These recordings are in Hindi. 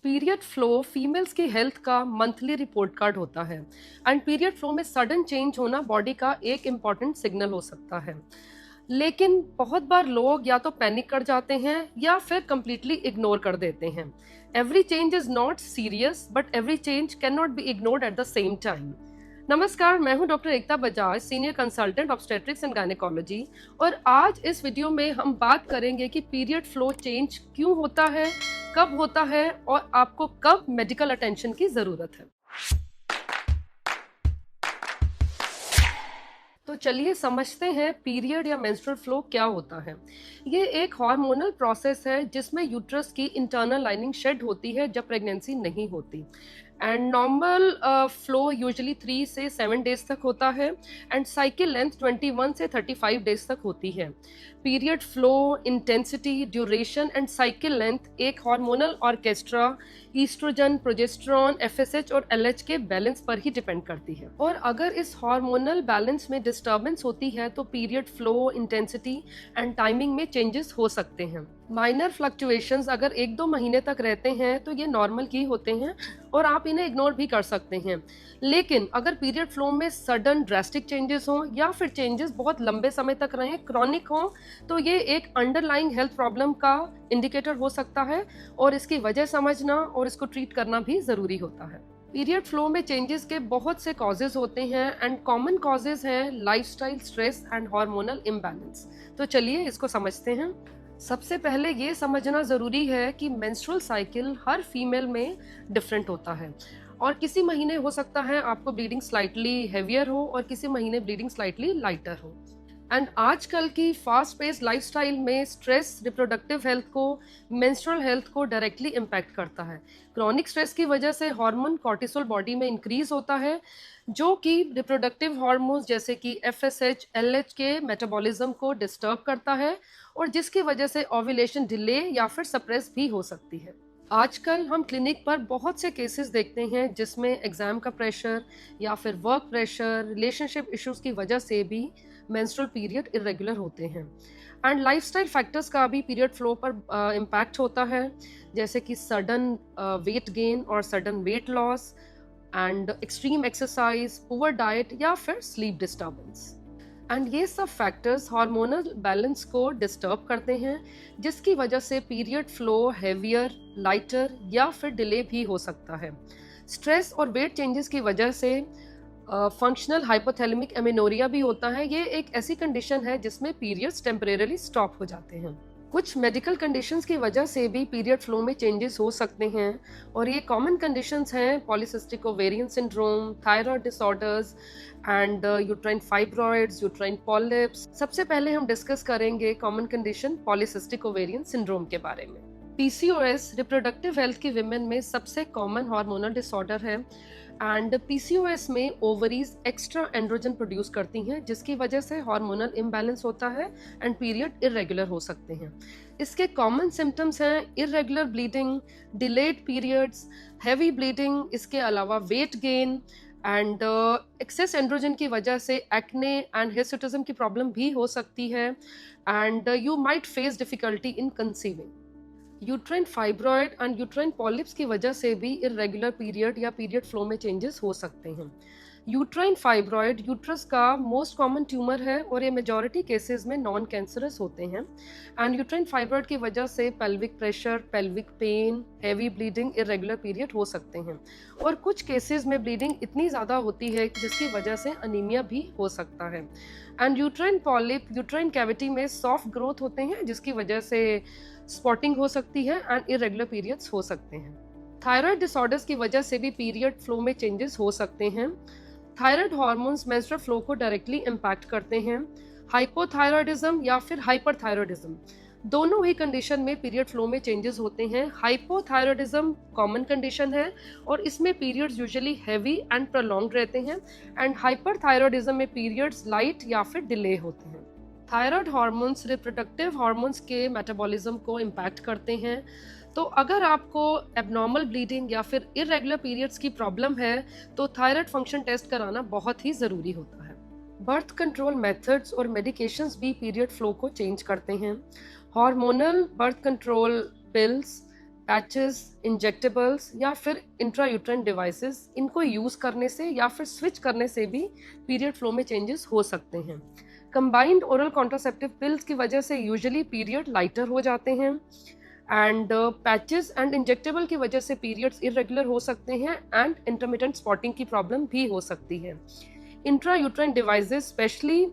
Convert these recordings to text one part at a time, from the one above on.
पीरियड फ्लो फीमेल्स की हेल्थ का मंथली रिपोर्ट कार्ड होता है एंड पीरियड फ्लो में सडन चेंज होना बॉडी का एक इम्पॉर्टेंट सिग्नल हो सकता है। लेकिन बहुत बार लोग या तो पैनिक कर जाते हैं या फिर कंप्लीटली इग्नोर कर देते हैं। Every change is not serious but every change can not be ignored at the same time. नमस्कार, मैं हूं doctor Ekta Bajaj, senior consultant obstetrics and gynaecology. और आज इस वीडियो में हम बात करेंगे कि पीरियड फ्लो चेंज क्यों होता है, कब होता है और आपको कब मेडिकल अटेंशन की जरूरत है। तो चलिए समझते हैं पीरियड या मेंस्ट्रुअल फ्लो क्या होता है। ये एक हार्मोनल प्रोसेस है जिसमें यूट्रस की इंटरनल लाइनिंग शेड होती है जब प्रेगनेंसी नहीं होती। एंड नॉर्मल फ्लो यूजुअली 3 से 7 डेज तक होता है एंड साइकिल लेंथ 21 से 35 डेज तक होती है। Period flow, intensity, duration and cycle length एक hormonal orchestra oestrogen, progesterone, FSH और एलएच के बैलेंस पर ही डिपेंड करती है। और अगर इस हार्मोनल बैलेंस में डिस्टर्बेंस होती है तो period flow, intensity and timing में चेंजेस हो सकते हैं। माइनर फ्लक्चुएशंस अगर 1-2 महीने तक रहते हैं तो ये नॉर्मल की होते हैं और आप इन्हें इग्नोर भी कर सकते हैं। लेकिन अगर पीरियड फ्लो में सडन ड्रास्टिक चेंजेस हों या फिर चेंजेस बहुत लंबे समय तक रहें, क्रॉनिक हों, तो ये एक अंडरलाइंग हेल्थ प्रॉब्लम का इंडिकेटर हो सकता है और इसकी वजह समझना और इसको ट्रीट करना भी ज़रूरी होता है। पीरियड फ्लो में चेंजेस के बहुत से कॉजेज होते हैं एंड कॉमन कॉजेज हैं lifestyle, stress and hormonal imbalance. तो चलिए इसको समझते हैं। सबसे पहले ये समझना ज़रूरी है कि मेंस्ट्रुअल साइकिल हर फीमेल में डिफरेंट होता है और किसी महीने हो सकता है आपको ब्लीडिंग स्लाइटली हेवियर हो और किसी महीने ब्लीडिंग स्लाइटली लाइटर हो। एंड आजकल की फास्ट पेस्ड लाइफस्टाइल में स्ट्रेस रिप्रोडक्टिव हेल्थ को, मेंस्ट्रुअल हेल्थ को डायरेक्टली इम्पैक्ट करता है। क्रॉनिक स्ट्रेस की वजह से हार्मोन कॉर्टिसोल बॉडी में इंक्रीज होता है जो कि रिप्रोडक्टिव हार्मोन्स जैसे कि एफएसएच, एलएच के मेटाबॉलिज्म को डिस्टर्ब करता है और जिसकी वजह से ओव्यूलेशन डिले या फिर सप्रेस भी हो सकती है। आजकल हम क्लिनिक पर बहुत से केसेस देखते हैं जिसमें एग्जाम का प्रेशर या फिर वर्क प्रेशर, रिलेशनशिप इश्यूज की वजह से भी मेंस्ट्रुअल पीरियड इरेगुलर होते हैं। एंड लाइफस्टाइल फैक्टर्स का भी पीरियड फ्लो पर इम्पैक्ट होता है जैसे कि सडन वेट गेन और sudden weight loss and extreme exercise, poor diet या फिर स्लीप डिस्टर्बेंस। एंड ये सब फैक्टर्स हार्मोनल बैलेंस को डिस्टर्ब करते हैं जिसकी वजह से पीरियड फ्लो हेवियर, लाइटर या फिर डिले भी हो सकता है। स्ट्रेस और वेट चेंजेस की वजह से फंक्शनल हाइपोथैलेमिक एमेनोरिया भी होता है। ये एक ऐसी कंडीशन है जिसमें पीरियड्स टेम्परेरली स्टॉप हो जाते हैं। कुछ मेडिकल कंडीशंस की वजह से भी पीरियड फ्लो में चेंजेस हो सकते हैं और ये कॉमन कंडीशंस हैं polycystic ovarian syndrome, thyroid disorders and uterine fibroids, uterine polyps. सबसे पहले हम डिस्कस करेंगे common condition polycystic ovarian syndrome के बारे में। पीसीओएस रिप्रोडक्टिव हेल्थ की विमेन में सबसे कॉमन हार्मोनल डिसऑर्डर है एंड पीसीओएस में ओवरीज एक्स्ट्रा एंड्रोजन प्रोड्यूस करती हैं जिसकी वजह से हार्मोनल इम्बैलेंस होता है एंड पीरियड इरेगुलर हो सकते हैं। इसके कॉमन सिम्टम्स हैं irregular bleeding, delayed periods, heavy bleeding, इसके अलावा weight gain and excess androgen की वजह से एक्ने एंड हिर्सुटिज्म की प्रॉब्लम भी हो सकती है and you might face difficulty in conceiving. Uterine fibroid and uterine polyps की वजह से भी इरेगुलर पीरियड या पीरियड फ्लो में चेंजेस हो सकते हैं। यूट्राइन फाइब्रॉइड यूट्रस का मोस्ट कॉमन ट्यूमर है और ये मेजॉरिटी केसेस में नॉन कैंसरस होते हैं एंड यूट्राइन फाइब्रॉइड की वजह से pelvic pressure, pelvic pain, heavy bleeding, irregular period हो सकते हैं और कुछ केसेस में ब्लीडिंग इतनी ज़्यादा होती है जिसकी वजह से अनीमिया भी हो सकता है। And uterine polyp uterine cavity में सॉफ्ट ग्रोथ होते हैं जिसकी वजह से स्पॉटिंग हो सकती है एंड इरेगुलर पीरियड्स हो सकते हैं। थायराइड डिसऑर्डर्स की वजह से भी पीरियड फ्लो में चेंजेस हो सकते हैं। थायराइड हार्मोन्स मेंस्ट्रुअल फ्लो को डायरेक्टली इम्पैक्ट करते हैं। हाइपोथायरॉयडिज्म या फिर हाइपरथायरॉयडिज्म, दोनों ही कंडीशन में पीरियड फ्लो में चेंजेस होते हैं। हाइपोथायरॉयडिज्म कॉमन कंडीशन है और इसमें periods usually heavy and prolonged रहते हैं एंड हाइपरथायरॉयडिज्म में पीरियड्स लाइट या फिर डिले होते हैं। थायराइड हार्मोन्स रिप्रोडक्टिव हार्मोन्स के मेटाबॉलिज्म को इम्पैक्ट करते हैं। तो अगर आपको एबनॉर्मल ब्लीडिंग या फिर इरेगुलर पीरियड्स की प्रॉब्लम है तो थायराइड फंक्शन टेस्ट कराना बहुत ही ज़रूरी होता है। बर्थ कंट्रोल मेथड्स और मेडिकेशंस भी पीरियड फ्लो को चेंज करते हैं। Hormonal birth control pills patches, injectables या फिर इंट्रायूट्राइन डिवाइसेस, इनको यूज़ करने से या फिर स्विच करने से भी पीरियड फ्लो में चेंजेस हो सकते हैं। कंबाइंड ओरल कॉन्ट्रासेप्टिव पिल्स की वजह से यूजुअली पीरियड लाइटर हो जाते हैं, एंड पैचेस एंड इंजेक्टेबल की वजह से पीरियड्स इरेगुलर हो सकते हैं एंड इंटरमिटेंट स्पॉटिंग की प्रॉब्लम भी हो सकती है। Intrauterine devices specially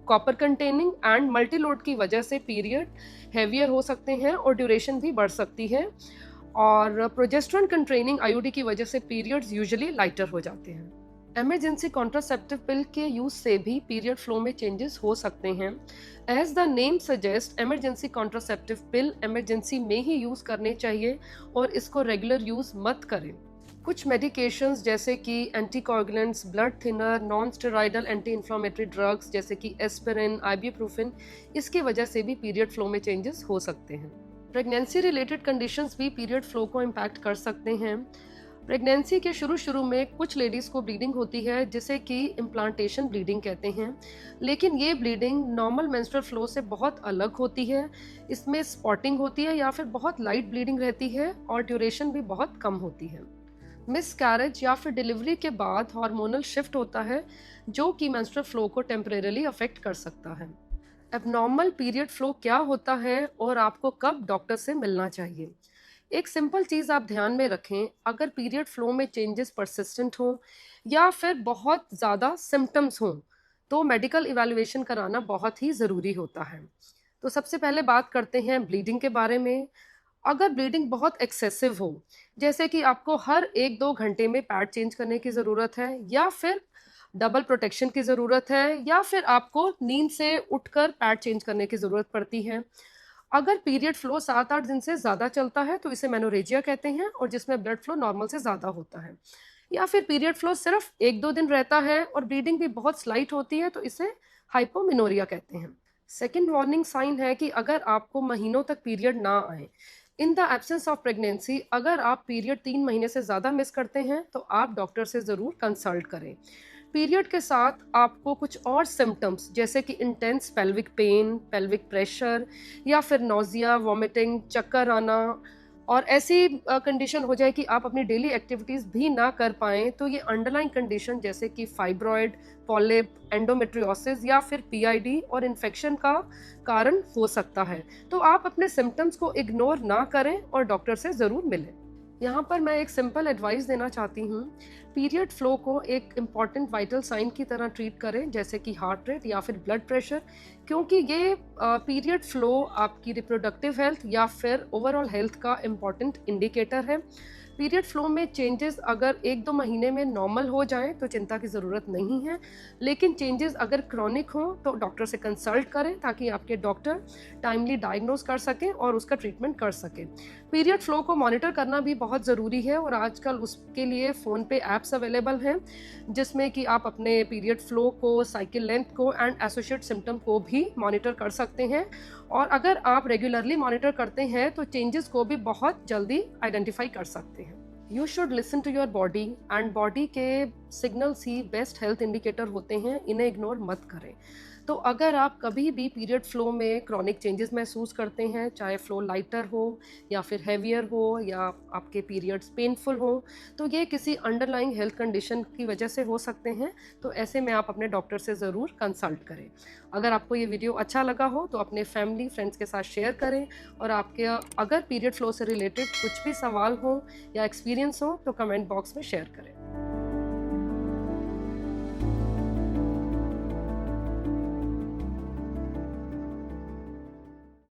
copper containing and Multiload की वजह से पीरियड हेवियर हो सकते हैं और ड्यूरेशन भी बढ़ सकती है, और प्रोजेस्टेरोन कंट्रेनिंग आईयूडी की वजह से पीरियड्स यूजुअली लाइटर हो जाते हैं। इमरजेंसी कॉन्ट्रासेप्टिव पिल के यूज से भी पीरियड फ्लो में चेंजेस हो सकते हैं। As the name suggest, emergency contraceptive pill emergency में ही यूज करने चाहिए और इसको रेगुलर यूज मत करें। कुछ मेडिकेशंस जैसे कि anticoagulants, blood thinner, non steroidal anti inflammatory drugs जैसे कि एस्पिरिन, आइबुप्रोफेन, इसकी वजह से भी पीरियड फ्लो में चेंजेस हो सकते हैं। प्रेगनेंसी रिलेटेड कंडीशंस भी पीरियड फ्लो को इम्पैक्ट कर सकते हैं। प्रेगनेंसी के शुरू में कुछ लेडीज़ को ब्लीडिंग होती है जिसे कि इम्प्लांटेशन ब्लीडिंग कहते हैं, लेकिन ये ब्लीडिंग नॉर्मल मेंस्ट्रुअल फ्लो से बहुत अलग होती है। इसमें स्पॉटिंग होती है या फिर बहुत लाइट ब्लीडिंग रहती है और ड्यूरेशन भी बहुत कम होती है। मिसकैरेज या फिर डिलीवरी के बाद हार्मोनल शिफ्ट होता है जो कि मेंस्ट्रुअल फ्लो को टेम्परेरीली अफेक्ट कर सकता है। एबनॉर्मल पीरियड फ्लो क्या होता है और आपको कब डॉक्टर से मिलना चाहिए? एक सिंपल चीज़ आप ध्यान में रखें, अगर पीरियड फ्लो में चेंजेस परसिस्टेंट हो या फिर बहुत ज़्यादा सिम्टम्स हों तो मेडिकल इवैल्यूएशन कराना बहुत ही ज़रूरी होता है। तो सबसे पहले बात करते हैं ब्लीडिंग के बारे में। अगर ब्लीडिंग बहुत एक्सेसिव हो, जैसे कि आपको हर 1-2 घंटे में पैड चेंज करने की ज़रूरत है, या फिर डबल प्रोटेक्शन की ज़रूरत है, या फिर आपको नींद से उठकर पैड चेंज करने की ज़रूरत पड़ती है। अगर पीरियड फ्लो 7-8 दिन से ज़्यादा चलता है तो इसे मेनोरेजिया कहते हैं और जिसमें ब्लड फ्लो नॉर्मल से ज़्यादा होता है। या फिर पीरियड फ्लो सिर्फ 1-2 दिन रहता है और ब्लीडिंग भी बहुत स्लाइट होती है तो इसे हाइपोमेनोरिया कहते हैं। सेकेंड वार्निंग साइन है कि अगर आपको महीनों तक पीरियड ना आए, in the absence of pregnancy, अगर आप पीरियड 3 महीने से ज़्यादा मिस करते हैं तो आप डॉक्टर से ज़रूर कंसल्ट करें। पीरियड के साथ आपको कुछ और सिम्टम्स जैसे कि intense pelvic pain, pelvic pressure या फिर नोजिया, वॉमिटिंग, चक्कर आना और ऐसी कंडीशन हो जाए कि आप अपनी डेली एक्टिविटीज़ भी ना कर पाएँ, तो ये अंडरलाइन कंडीशन जैसे कि फाइब्रॉयड, पॉलिप, एंडोमेट्रियोसिस या फिर पीआईडी और इन्फेक्शन का कारण हो सकता है। तो आप अपने सिम्टम्स को इग्नोर ना करें और डॉक्टर से ज़रूर मिलें। यहाँ पर मैं एक सिंपल एडवाइस देना चाहती हूँ। पीरियड फ्लो को एक इम्पॉर्टेंट वाइटल साइन की तरह ट्रीट करें जैसे कि हार्ट रेट या फिर ब्लड प्रेशर, क्योंकि ये पीरियड फ्लो आपकी रिप्रोडक्टिव हेल्थ या फिर ओवरऑल हेल्थ का इम्पॉर्टेंट इंडिकेटर है। पीरियड फ्लो में चेंजेस अगर 1-2 महीने में नॉर्मल हो जाएं तो चिंता की ज़रूरत नहीं है, लेकिन चेंजेस अगर क्रॉनिक हों तो डॉक्टर से कंसल्ट करें ताकि आपके डॉक्टर टाइमली डायग्नोज कर सकें और उसका ट्रीटमेंट कर सकें। पीरियड फ्लो को मॉनिटर करना भी बहुत ज़रूरी है और आजकल उसके लिए फ़ोन पे ऐप्स अवेलेबल हैं जिसमें कि आप अपने पीरियड फ्लो को, साइकिल लेंथ को एंड एसोसिएट सिम्टम को भी मॉनिटर कर सकते हैं। और अगर आप रेगुलरली मॉनिटर करते हैं तो चेंजेस को भी बहुत जल्दी आइडेंटिफाई कर सकते हैं। You should listen to your body and body के सिग्नल्स ही बेस्ट हेल्थ इंडिकेटर होते हैं, इन्हें इग्नोर मत करें। तो अगर आप कभी भी पीरियड फ्लो में क्रॉनिक चेंजेस महसूस करते हैं, चाहे फ्लो लाइटर हो या फिर हैवियर हो या आपके पीरियड्स पेनफुल हो, तो ये किसी अंडरलाइंग हेल्थ कंडीशन की वजह से हो सकते हैं। तो ऐसे में आप अपने डॉक्टर से ज़रूर कंसल्ट करें। अगर आपको ये वीडियो अच्छा लगा हो तो अपने फैमिली फ्रेंड्स के साथ शेयर करें, और आपके अगर पीरियड फ्लो से रिलेटेड कुछ भी सवाल हो या एक्सपीरियंस हो तो कमेंट बॉक्स में शेयर करें।